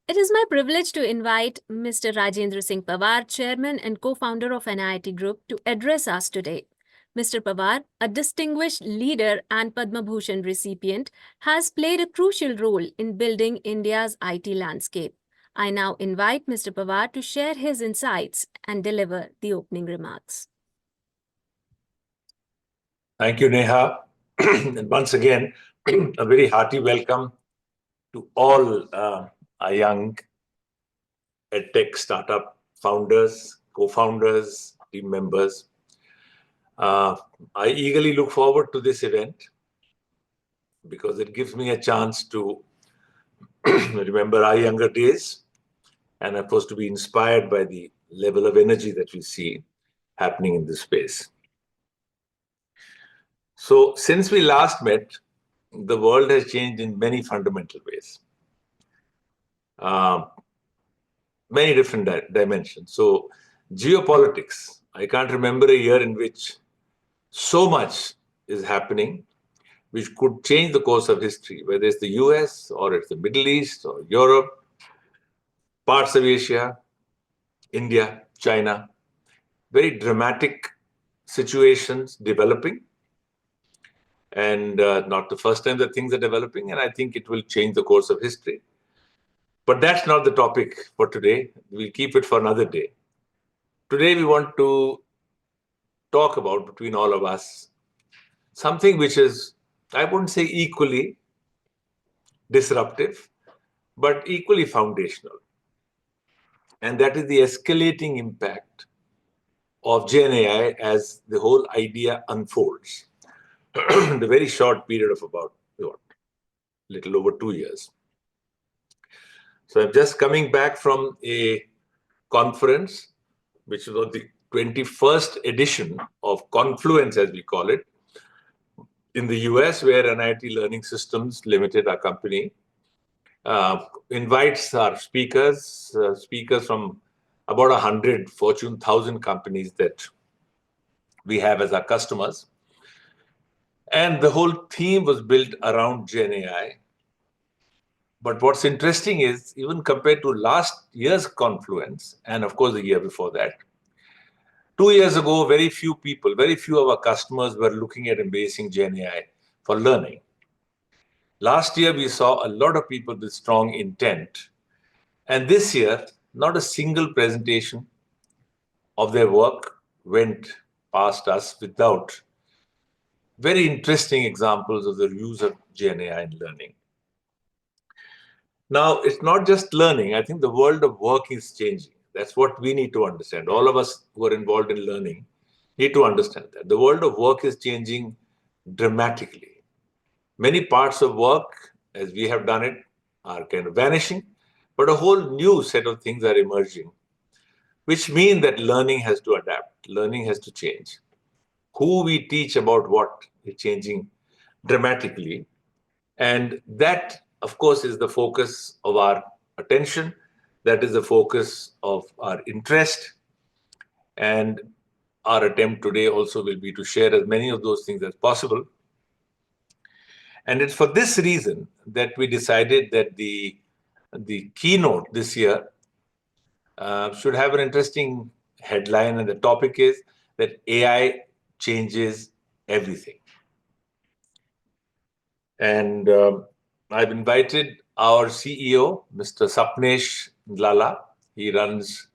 It is my privilege to invite Mr. Rajendra Singh Pawar, Chairman and co-founder of NIIT Group, to address us today. Mr. Pawar, a distinguished leader and Padma Bhushan recipient, has played a crucial role in building India's IT landscape. I now invite Mr. Pawar to share his insights and deliver the opening remarks. Thank you, Neha. And once again, a very hearty welcome to all our young EdTech startup founders, co-founders, team members. I eagerly look forward to this event because it gives me a chance to remember our younger days and, of course, to be inspired by the level of energy that we see happening in this space. So, since we last met, the world has changed in many fundamental ways. Many different dimensions. So, geopolitics, I can't remember a year in which so much is happening which could change the course of history, whether it's the US or it's the Middle East or Europe, parts of Asia, India, China. Very dramatic situations developing. And not the first time that things are developing, and I think it will change the course of history. But that's not the topic for today. We'll keep it for another day. Today, we want to talk about, between all of us, something which is, I wouldn't say equally disruptive, but equally foundational. And that is the escalating impact of Gen AI as the whole idea unfolds. The very short period of about, little over 2 years. So I'm just coming back from a conference, which was the 21st edition of Confluence, as we call it, in the US, where NIIT Learning Systems Limited, our company, invites our speakers from about 100 Fortune 1000 companies that we have as our customers. And the whole theme was built around Gen AI. But what's interesting is, even compared to last year's Confluence, and of course the year before that, 2 years ago, very few of our customers were looking at embracing Gen AI for learning. Last year, we saw a lot of people with strong intent. And this year, not a single presentation of their work went past us without very interesting examples of the use of Gen AI in learning. Now, it's not just learning. I think the world of work is changing. That's what we need to understand. All of us who are involved in learning need to understand that. The world of work is changing dramatically. Many parts of work, as we have done it, are kind of vanishing, but a whole new set of things are emerging, which mean that learning has to adapt, learning has to change. Who we teach about what is changing dramatically. And that, of course, is the focus of our attention. That is the focus of our interest. And our attempt today also will be to share as many of those things as possible. And it's for this reason that we decided that the keynote this year should have an interesting headline, and the topic is that AI changes everything. And I've invited our CEO, Mr. Sapnesh Lala. He runs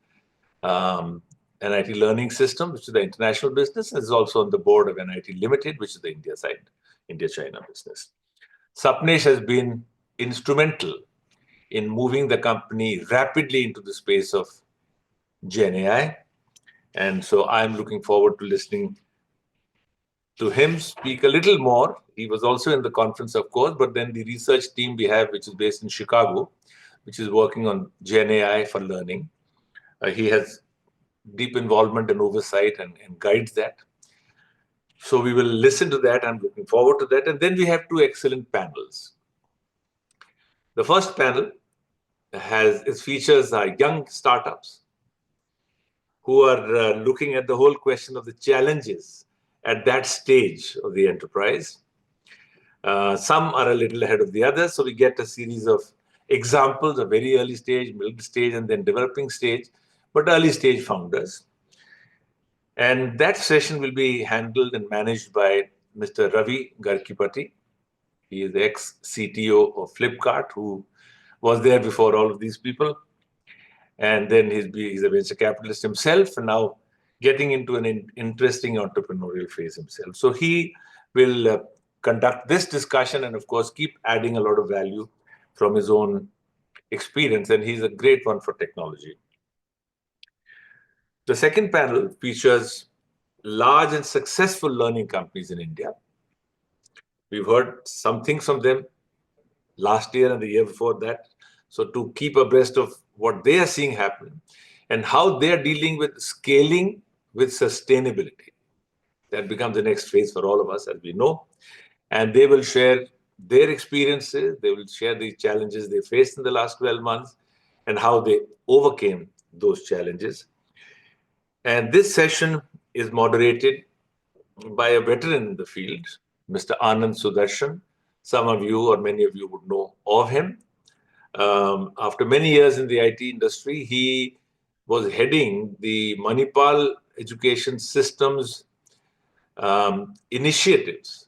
NIIT Learning Systems, which is the international business, and is also on the board of NIIT Limited, which is the India side, India-China business. Sapnesh has been instrumental in moving the company rapidly into the space of Gen AI. And so I'm looking forward to listening to him speak a little more. He was also in the conference, of course, but then the research team we have, which is based in Chicago, which is working on Gen AI for learning. He has deep involvement and oversight and guides that. So we will listen to that. I'm looking forward to that. And then we have two excellent panels. The first panel its features are young startups who are looking at the whole question of the challenges at that stage of the enterprise. Some are a little ahead of the others, so we get a series of examples of very early stage, middle stage, and then developing stage, but early stage founders. And that session will be handled and managed by Mr. Ravi Garkipati. He is the ex-CTO of Flipkart, who was there before all of these people. And then he's a venture capitalist himself, and now getting into an interesting entrepreneurial phase himself. So he will conduct this discussion and, of course, keep adding a lot of value from his own experience. And he's a great one for technology. The second panel features large and successful learning companies in India. We've heard some things from them last year and the year before that. So to keep abreast of what they are seeing happen and how they are dealing with scaling with sustainability. That becomes the next phase for all of us, as we know. And they will share their experiences. They will share the challenges they faced in the last 12 months and how they overcame those challenges. And this session is moderated by a veteran in the field, Mr. Anand Sudarshan. Some of you or many of you would know of him. After many years in the IT industry, he was heading the Manipal education systems initiatives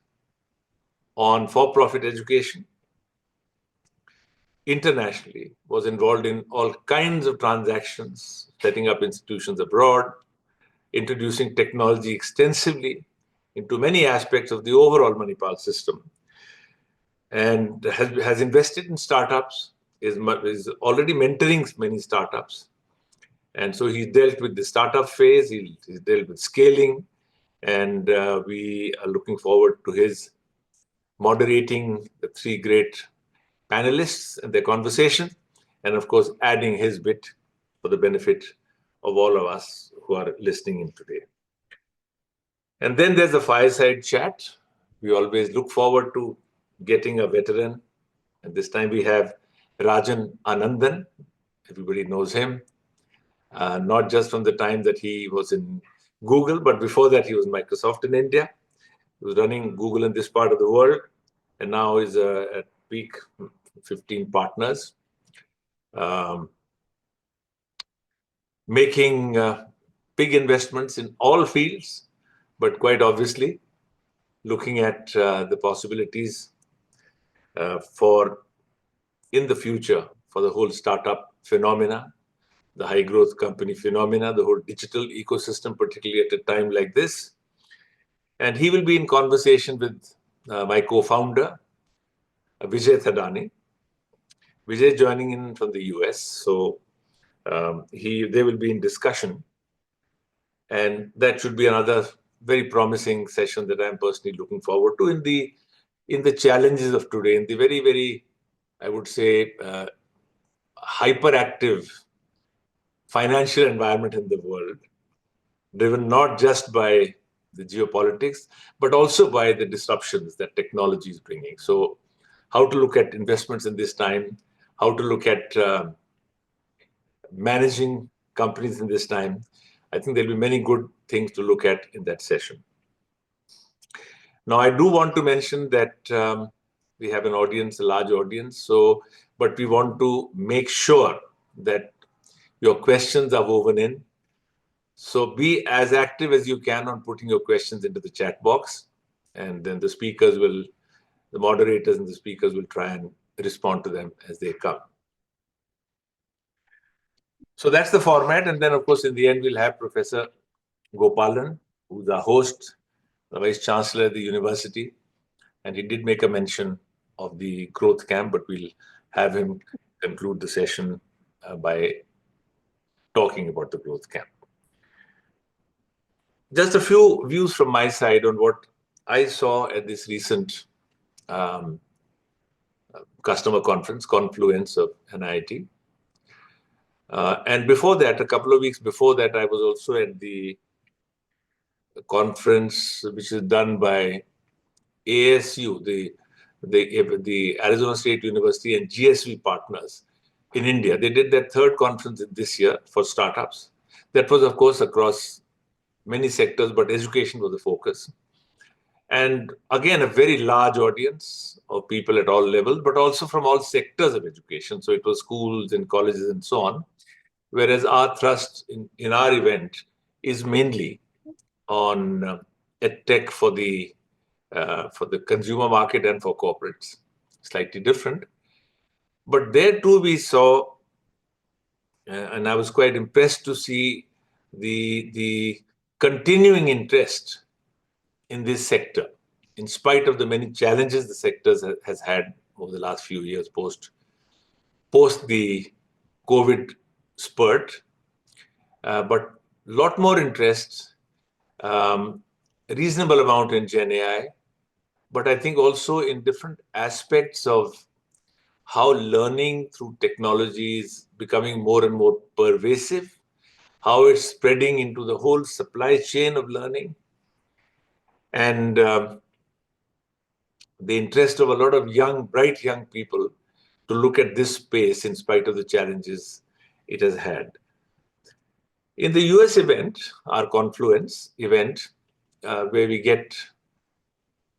on for-profit education internationally, was involved in all kinds of transactions, setting up institutions abroad, introducing technology extensively into many aspects of the overall Manipal system, and has invested in startups, is already mentoring many startups. And so he dealt with the startup phase, he's dealt with scaling, and we are looking forward to his moderating the three great panelists and their conversation, and of course, adding his bit for the benefit of all of us who are listening in today. And then there's a fireside chat. We always look forward to getting a veteran. And this time we have Rajan Anandan. Everybody knows him. Not just from the time that he was in Google, but before that he was Microsoft in India. He was running Google in this part of the world, and now is at peak 15 partners, making big investments in all fields, but quite obviously looking at the possibilities for in the future for the whole startup phenomena, the high growth company phenomena, the whole digital ecosystem, particularly at a time like this. And he will be in conversation with my co-founder, Vijay Thadani. Vijay joining in from the US. So they will be in discussion. And that should be another very promising session that I'm personally looking forward to in the challenges of today, in the very, very, I would say, hyperactive financial environment in the world, driven not just by the geopolitics, but also by the disruptions that technology is bringing. So how to look at investments in this time, how to look at managing companies in this time. I think there'll be many good things to look at in that session. Now, I do want to mention that we have an audience, a large audience, but we want to make sure that your questions are woven in. So be as active as you can on putting your questions into the chat box, and then the moderators and the speakers will try and respond to them as they come. So that's the format. And then, of course, in the end, we'll have Professor Gopalan, who's our host, the Vice Chancellor at the university. And he did make a mention of the growth camp, but we'll have him conclude the session by talking about the growth camp. Just a few views from my side on what I saw at this recent customer conference, Confluence of NIIT. And before that, a couple of weeks before that, I was also at the conference which is done by ASU, the Arizona State University, and GSV partners in India. They did their third conference this year for startups. That was, of course, across many sectors, but education was the focus. And again, a very large audience of people at all levels, but also from all sectors of education. So it was schools and colleges and so on. Whereas our thrust in our event is mainly on EdTech for the consumer market and for corporates, slightly different. But there too we saw, and I was quite impressed to see the continuing interest in this sector, in spite of the many challenges the sector has had over the last few years post the COVID spurt, but a lot more interest, reasonable amount in Gen AI, but I think also in different aspects of how learning through technology is becoming more and more pervasive, how it's spreading into the whole supply chain of learning, and the interest of a lot of bright young people to look at this space in spite of the challenges it has had. In the US event, our Confluence event, where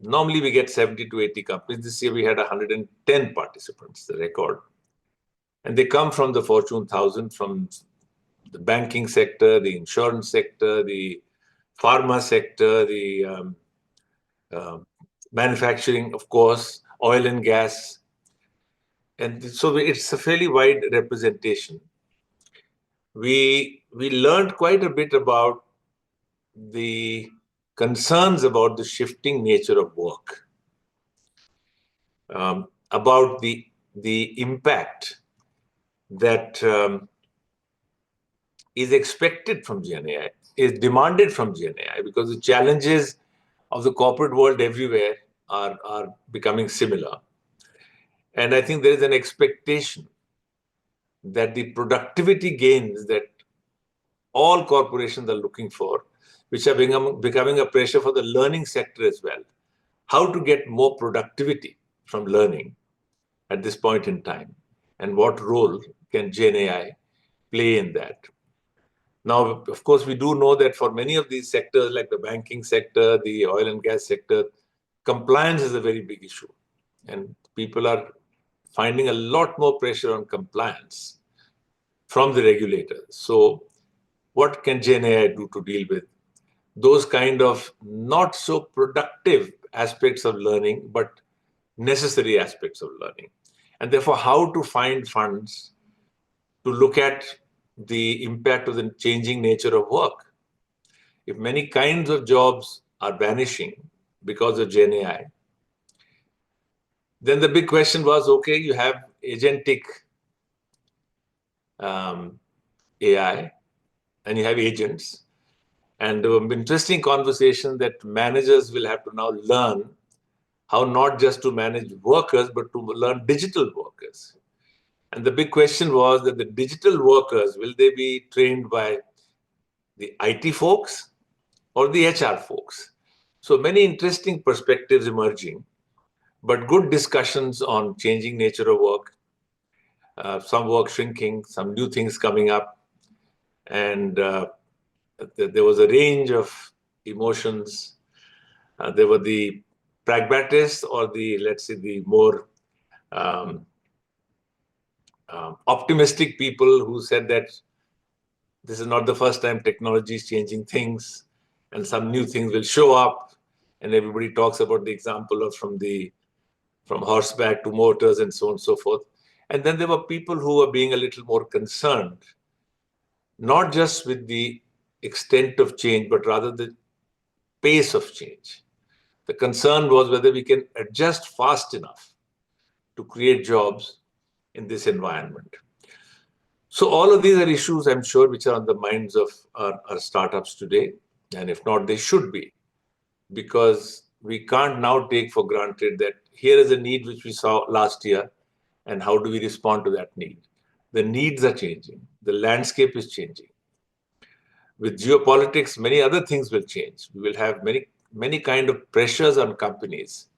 normally we get 70 to 80 companies. This year we had 110 participants, the record. And they come from the Fortune 1000, from the banking sector, the insurance sector, the pharma sector, the manufacturing, of course, oil and gas. And so it's a fairly wide representation. We learned quite a bit about the concerns about the shifting nature of work, about the impact that is expected from GenAI, is demanded from GenAI, because the challenges of the corporate world everywhere are becoming similar. And I think there is an expectation that the productivity gains that all corporations are looking for, which are becoming a pressure for the learning sector as well. How to get more productivity from learning at this point in time, and what role can GenAI play in that? Now, of course, we do know that for many of these sectors, like the banking sector, the oil and gas sector, compliance is a very big issue. And people are finding a lot more pressure on compliance from the regulators. So what can GenAI do to deal with those kind of not so productive aspects of learning, but necessary aspects of learning? And therefore, how to find funds to look at the impact of the changing nature of work. If many kinds of jobs are vanishing because of GenAI, then the big question was, okay, you have agentic AI and you have agents. And there were interesting conversations that managers will have to now learn how not just to manage workers, but to learn digital workers. And the big question was that the digital workers, will they be trained by the IT folks or the HR folks? So many interesting perspectives emerging, but good discussions on changing nature of work, some work shrinking, some new things coming up. And there was a range of emotions. There were the pragmatists, or let's say, the more optimistic people who said that this is not the first time technology is changing things, and some new things will show up. And everybody talks about the example of from horseback to motors and so on and so forth. And then there were people who were being a little more concerned, not just with the extent of change, but rather the pace of change. The concern was whether we can adjust fast enough to create jobs in this environment. So all of these are issues, I'm sure, which are on the minds of our startups today. And if not, they should be, because we can't now take for granted that here is a need which we saw last year, and how do we respond to that need? The needs are changing. The landscape is changing. With geopolitics, many other things will change. We will have many kind of pressures on companies,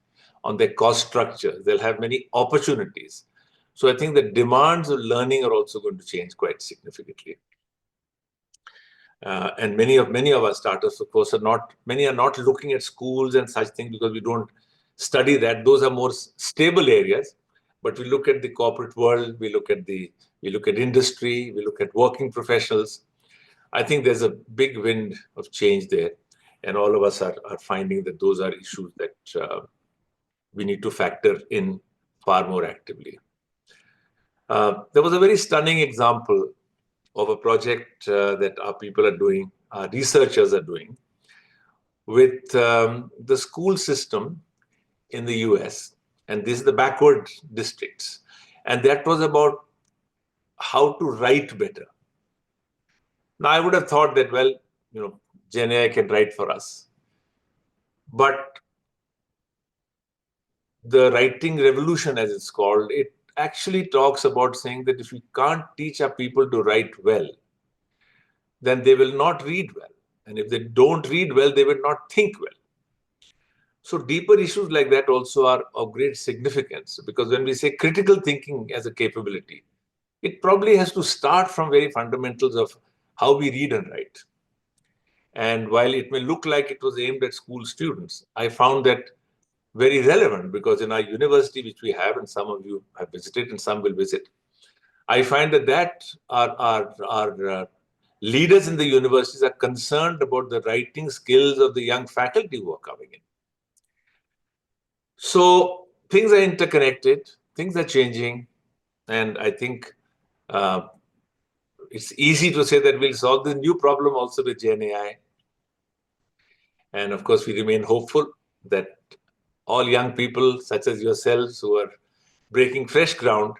on their cost structure. They'll have many opportunities. So I think the demands of learning are also going to change quite significantly. And many of our startups, of course, many are not looking at schools and such things because we don't study that. Those are more stable areas. But we look at the corporate world, we look at industry, we look at working professionals. I think there's a big wind of change there, and all of us are finding that those are issues that we need to factor in far more actively. There was a very stunning example of a project that our people are doing, our researchers are doing, with the school system in the US, and this is the backward districts. And that was about how to write better. Now, I would have thought that, well, GenAI can write for us. But the writing revolution, as it's called, it actually talks about saying that if we can't teach our people to write well, then they will not read well. And if they don't read well, they will not think well. So deeper issues like that also are of great significance, because when we say critical thinking as a capability, it probably has to start from very fundamentals of how we read and write. And while it may look like it was aimed at school students, I found that very relevant, because in our university, which we have, and some of you have visited and some will visit, I find that our leaders in the universities are concerned about the writing skills of the young faculty who are coming in. So things are interconnected, things are changing, and I think it's easy to say that we'll solve this new problem also with GenAI. And of course, we remain hopeful that all young people such as yourselves who are breaking fresh ground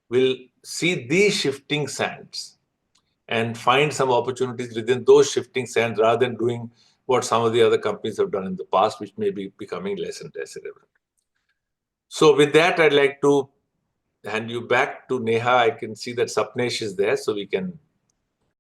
will see these shifting sands and find some opportunities within those shifting sands rather than doing what some of the other companies have done in the past, which may be becoming less and less relevant. So with that, I'd like to hand you back to Neha. I can see that Sapnesh is there, so we can